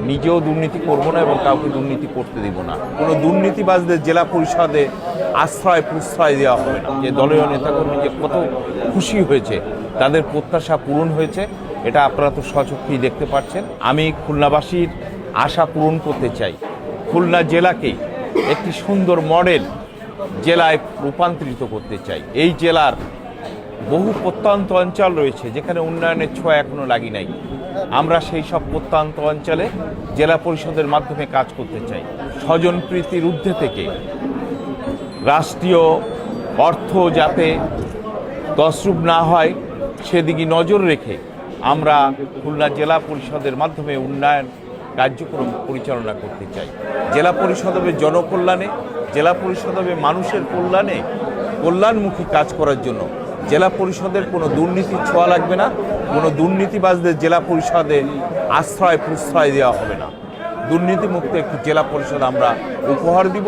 নিজেও দুর্নীতি করব না এবং কাউকে দুর্নীতি করতে দিব না। কোনো দুর্নীতিবাজদের জেলা পরিষদে আশ্রয় প্রশ্রয় দেওয়া হবে না। যে দলীয় নেতাকর্মী যে কত খুশি হয়েছে, তাদের প্রত্যাশা পূরণ হয়েছে, এটা আপনারা তো স্বচক্ষেই দেখতে পাচ্ছেন। আমি খুলনাবাসীর আশা পূরণ করতে চাই। খুলনা জেলাকে একটি সুন্দর মডেল জেলায় রূপান্তরিত করতে চাই। এই জেলার বহু প্রত্যন্ত অঞ্চল রয়েছে যেখানে উন্নয়নের ছোঁয়া এখনো লাগি নাই। আমরা সেই সব প্রত্যন্ত অঞ্চলে জেলা পরিষদের মাধ্যমে কাজ করতে চাই। স্বজনপ্রীতির ঊর্ধ্বে থেকে রাষ্ট্রীয় অর্থ যাতে তছরূপ না হয় সেদিকে নজর রেখে আমরা খুলনা জেলা পরিষদের মাধ্যমে উন্নয়ন কার্যক্রম পরিচালনা করতে চাই। জেলা পরিষদ হবে জনকল্যাণে, জেলা পরিষদ হবে মানুষের কল্যাণে, কল্যাণমুখী কাজ করার জন্য। জেলা পরিষদের কোনো দুর্নীতির ছোঁয়া লাগবে না, কোনো দুর্নীতিবাজদের জেলা পরিষদে আশ্রয় প্রশ্রয় দেওয়া হবে না। দুর্নীতিমুক্ত একটি জেলা পরিষদ আমরা উপহার দিব।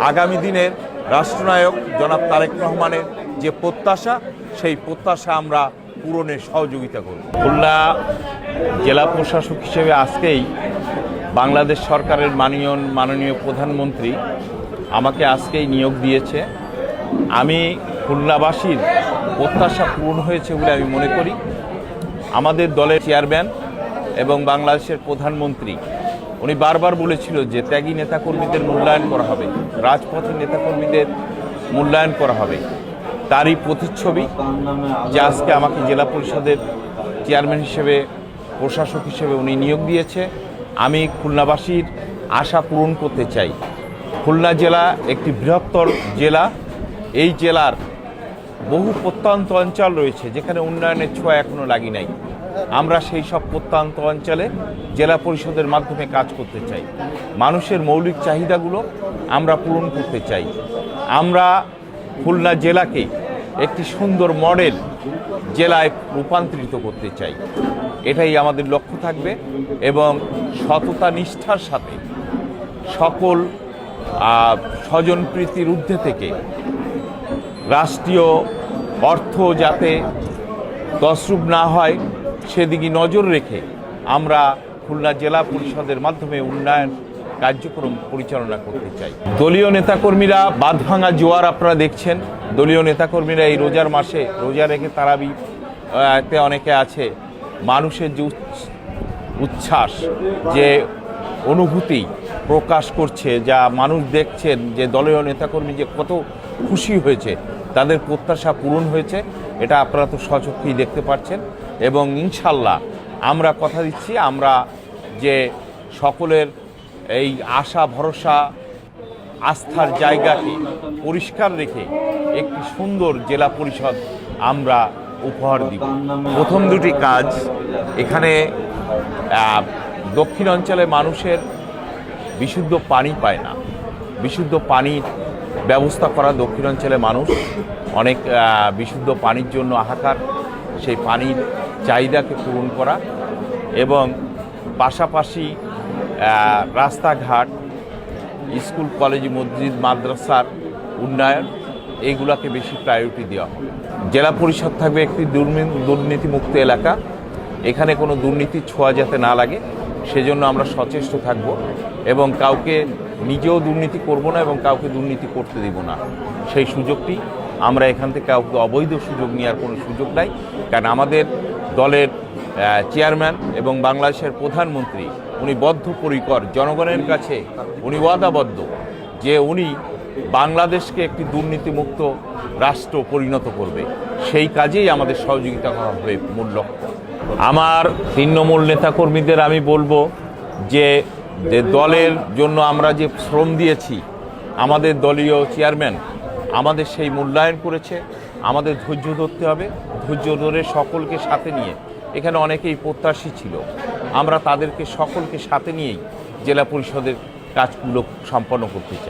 আগামী দিনের রাষ্ট্রনায়ক জনাব তারেক রহমানের যে প্রত্যাশা, সেই প্রত্যাশা আমরা পূরণের সহযোগিতা করব। খুলনা জেলা প্রশাসক হিসেবে আজকেই বাংলাদেশ সরকারের মাননীয় প্রধানমন্ত্রী আমাকে আজকেই নিয়োগ দিয়েছে। আমি খুলনাবাসীর প্রত্যাশা পূরণ হয়েছে বলে আমি মনে করি। আমাদের দলের চেয়ারম্যান এবং বাংলাদেশের প্রধানমন্ত্রী উনি বারবার বলেছিল যে ত্যাগী নেতাকর্মীদের মূল্যায়ন করা হবে, রাজপথের নেতাকর্মীদের মূল্যায়ন করা হবে। তারই প্রতিচ্ছবি যে আজকে আমাকে জেলা পরিষদের চেয়ারম্যান হিসেবে, প্রশাসক হিসেবে উনি নিয়োগ দিয়েছে। আমি খুলনাবাসীর আশা পূরণ করতে চাই। খুলনা জেলা একটি বৃহত্তর জেলা। এই জেলার বহু প্রত্যন্ত অঞ্চল রয়েছে যেখানে উন্নয়নের ছোঁয়া এখনো লাগি নাই। আমরা সেই সব প্রত্যন্ত অঞ্চলে জেলা পরিষদের মাধ্যমে কাজ করতে চাই। মানুষের মৌলিক চাহিদাগুলো আমরা পূরণ করতে চাই। আমরা খুলনা জেলাকে একটি সুন্দর মডেল জেলায় রূপান্তরিত করতে চাই। এটাই আমাদের লক্ষ্য থাকবে এবং সততা নিষ্ঠার সাথে সকল স্বজনপ্রীতির ঊর্ধ্বে থেকে রাষ্ট্রীয় অর্থ যাতে তছরূপ না হয় সেদিকে নজর রেখে আমরা খুলনা জেলা পরিষদের মাধ্যমে উন্নয়ন কার্যক্রম পরিচালনা করতে চাই। দলীয় নেতাকর্মীরা বাঁধভাঙা জোয়ার আপনারা দেখছেন। দলীয় নেতাকর্মীরা এই রোজার মাসে রোজা রেখে তারাবিতে অনেকে আছে। মানুষের যে উচ্ছ্বাস, যে অনুভূতি প্রকাশ করছে, যা মানুষ দেখছেন যে দলীয় নেতাকর্মী যে কত খুশি হয়েছে, তাদের প্রত্যাশা পূরণ হয়েছে, এটা আপনারা তো স্বচক্ষেই দেখতে পাচ্ছেন। এবং ইনশাল্লাহ আমরা কথা দিচ্ছি, আমরা যে সকলের এই আশা ভরসা আস্থার জায়গাকে পরিষ্কার রেখে একটি সুন্দর জেলা পরিষদ আমরা উপহার দিব। প্রথম দুটি কাজ এখানে দক্ষিণ অঞ্চলে মানুষের বিশুদ্ধ পানি পায় না। বিশুদ্ধ পানির ব্যবস্থা করা। দক্ষিণ অঞ্চলে মানুষ অনেক বিশুদ্ধ পানির জন্য হাহাকার। সেই পানির চাহিদাকে পূরণ করা এবং পাশাপাশি রাস্তাঘাট, স্কুল, কলেজ, মসজিদ, মাদ্রাসার উন্নয়ন, এইগুলোকে বেশি প্রায়োরিটি দেওয়া হবে। জেলা পরিষদ থাকবে একটি দুর্নীতিমুক্ত এলাকা। এখানে কোনো দুর্নীতির ছোঁয়া যাতে না লাগে সেজন্য আমরা সচেষ্ট থাকব এবং কাউকে নিজেও দুর্নীতি করব না এবং কাউকে দুর্নীতি করতে দিব না। সেই সুযোগটি আমরা এখান থেকে কাউকে অবৈধ সুযোগ নেওয়ার কোনো সুযোগ নাই। কারণ আমাদের দলের চেয়ারম্যান এবং বাংলাদেশের প্রধানমন্ত্রী উনি বদ্ধপরিকর, জনগণের কাছে উনি ওয়াদাবদ্ধ যে উনি বাংলাদেশকে একটি দুর্নীতিমুক্ত রাষ্ট্র পরিণত করবে। সেই কাজেই আমাদের সহযোগিতা করা হবে মূল লক্ষ্য। আমার তৃণমূল নেতাকর্মীদের আমি বলবো যে দলের জন্য আমরা যে শ্রম দিয়েছি, আমাদের দলীয় চেয়ারম্যান আমাদের সেই মূল্যায়ন করেছে। আমাদের ধৈর্য ধরতে হবে। ধৈর্য ধরে সকলকে সাথে নিয়ে, এখানে অনেকেই প্রত্যাশী ছিল, আমরা তাদেরকে সকলকে সাথে নিয়েই জেলা পরিষদের কাজগুলো সম্পন্ন করতে চাই।